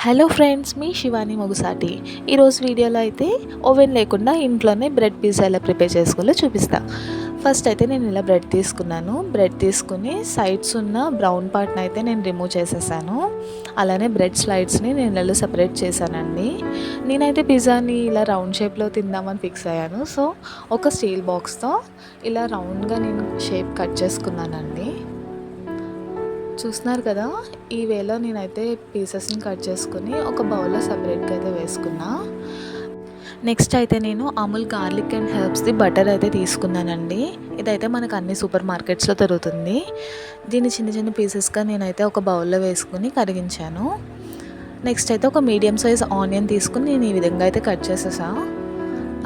Hello friends, మీ శివాని మొగుసాటి. ఈరోజు వీడియోలో అయితే ఓవెన్ లేకుండా ఇంట్లోనే బ్రెడ్ పిజ్జా ఎలా ప్రిపేర్ చేసుకోవాలో చూపిస్తా. ఫస్ట్ అయితే నేను ఇలా బ్రెడ్ తీసుకున్నాను. బ్రెడ్ తీసుకుని సైడ్స్ ఉన్న బ్రౌన్ పార్ట్ని అయితే నేను రిమూవ్ చేసేసాను. అలానే బ్రెడ్ స్లైడ్స్ని నేను ఇలా సెపరేట్ చేశానండి. నేనైతే పిజ్జాని ఇలా రౌండ్ షేప్లో తిందామని ఫిక్స్ అయ్యాను. సో ఒక స్టీల్ బాక్స్తో ఇలా రౌండ్గా నేను షేప్ కట్ చేసుకున్నానండి. చూస్తున్నారు కదా, ఈ వేలో నేనైతే పీసెస్ని కట్ చేసుకుని ఒక బౌల్లో సపరేట్గా అయితే వేసుకున్నా. నెక్స్ట్ అయితే నేను అమూల్ గార్లిక్ అండ్ హెర్బ్స్ది బటర్ అయితే తీసుకున్నానండి. ఇదైతే మనకు అన్ని సూపర్ మార్కెట్స్లో దొరుకుతుంది. దీన్ని చిన్న చిన్న పీసెస్గా నేనైతే ఒక బౌల్లో వేసుకుని కరిగించాను. నెక్స్ట్ అయితే ఒక మీడియం సైజ్ ఆనియన్ తీసుకుని నేను ఈ విధంగా అయితే కట్ చేసేసా.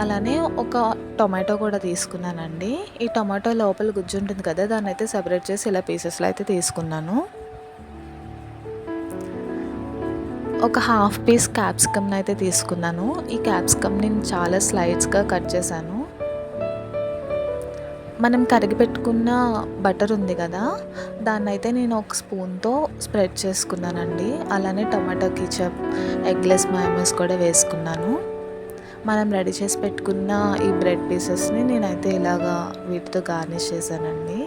అలానే ఒక టొమాటో కూడా తీసుకున్నానండి. ఈ టొమాటో లోపల గుజ్జు ఉంటుంది కదా, దాన్ని అయితే సెపరేట్ చేసి ఇలా పీసెస్లో అయితే తీసుకున్నాను. ఒక హాఫ్ పీస్ క్యాప్సికమ్ని అయితే తీసుకున్నాను. ఈ క్యాప్సికమ్ నేను చాలా స్లైడ్స్గా కట్ చేశాను. మనం కరిగి పెట్టుకున్న బటర్ ఉంది కదా, దాన్ని అయితే నేను ఒక స్పూన్తో స్ప్రెడ్ చేసుకున్నానండి. అలానే టొమాటో కెచప్, ఎగ్లెస్ మయోనీస్ కూడా వేసుకున్నాను. మనం రెడీ చేసి పెట్టుకున్న ఈ బ్రెడ్ పీసెస్ని నేనైతే ఇలాగా వీటితో గార్నిష్ చేశానండి.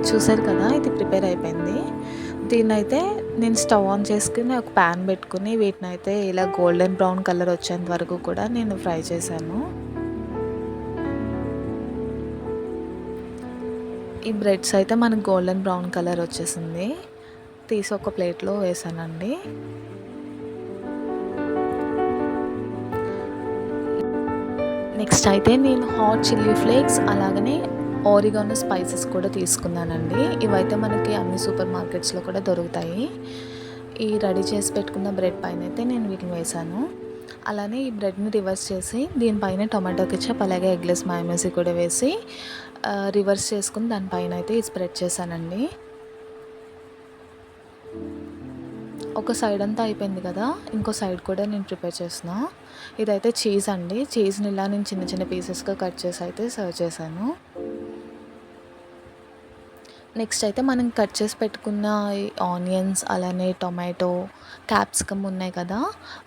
చూసారు కదా, ఇది ప్రిపేర్ అయిపోయింది. దీన్నైతే నేను స్టవ్ ఆన్ చేసుకుని ఒక ప్యాన్ పెట్టుకుని వీటిని అయితే ఇలా గోల్డెన్ బ్రౌన్ కలర్ వచ్చేంత వరకు కూడా నేను ఫ్రై చేశాను. ఈ బ్రెడ్స్ అయితే మనకు గోల్డెన్ బ్రౌన్ కలర్ వచ్చేసింది. తీసి ఒక ప్లేట్లో వేసానండి. నెక్స్ట్ అయితే నేను హాట్ చిల్లీ ఫ్లేక్స్ అలాగనే ఆరిగానో స్పైసెస్ కూడా తీసుకున్నానండి. ఇవైతే మనకి అన్ని సూపర్ మార్కెట్స్లో కూడా దొరుకుతాయి. ఈ రెడీ చేసి పెట్టుకున్న బ్రెడ్ పైన అయితే నేను వీటిని వేసాను. అలానే ఈ బ్రెడ్ని రివర్స్ చేసి దీనిపైన టొమాటో కెచప్ అలాగే ఎగ్లెస్ మయోనీస్ కూడా వేసి రివర్స్ చేసుకుని దానిపైన అయితే స్ప్రెడ్ చేశానండి. ఒక సైడ్ అంతా అయిపోయింది కదా, ఇంకో సైడ్ కూడా నేను ప్రిపేర్ చేసిన. ఇదైతే చీజ్ అండి. చీజ్ని ఇలా నేను చిన్న చిన్న పీసెస్గా కట్ చేసి అయితే సర్వ్ చేశాను. నెక్స్ట్ అయితే మనం కట్ చేసి పెట్టుకున్న ఆనియన్స్ అలానే టొమాటో, క్యాప్సికమ్ ఉన్నాయి కదా,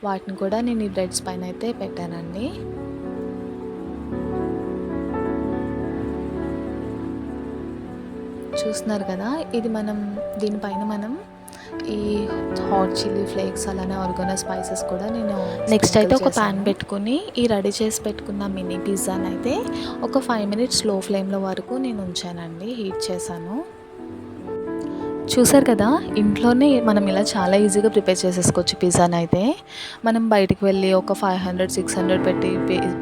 వాటిని కూడా నేను ఈ బ్రెడ్స్ పైన అయితే పెట్టానండి. చూస్తున్నారు కదా, ఇది దీనిపైన మనం ఈ హాట్ చిల్లీ ఫ్లేక్స్ అలానే ఆరిగానో స్పైసెస్ కూడా నేను నెక్స్ట్ అయితే ఒక ప్యాన్ పెట్టుకుని ఈ రెడీ చేసి పెట్టుకున్న మినీ పిజ్జాని అయితే ఒక 5 మినిట్స్ లో ఫ్లేమ్లో వరకు నేను ఉంచానండి, హీట్ చేశాను. చూసారు కదా, ఇంట్లోనే మనం ఇలా చాలా ఈజీగా ప్రిపేర్ చేసేసుకోవచ్చు పిజ్జాని అయితే. మనం బయటికి వెళ్ళి ఒక 500-600 పెట్టి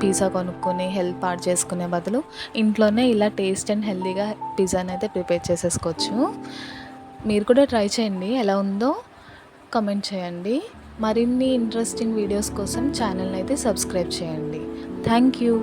పిజ్జా కొనుక్కొని హెల్త్ పాడు చేసుకునే బదులు ఇంట్లోనే ఇలా టేస్ట్ అండ్ హెల్తీగా పిజ్జాని అయితే ప్రిపేర్ చేసేసుకోవచ్చు. మీరు కూడా ట్రై చేయండి, ఎలా ఉందో కామెంట్ చేయండి. మరిన్ని ఇంట్రెస్టింగ్ వీడియోస్ కోసం ఛానల్ని అయితే సబ్స్క్రైబ్ చేయండి. Thank you.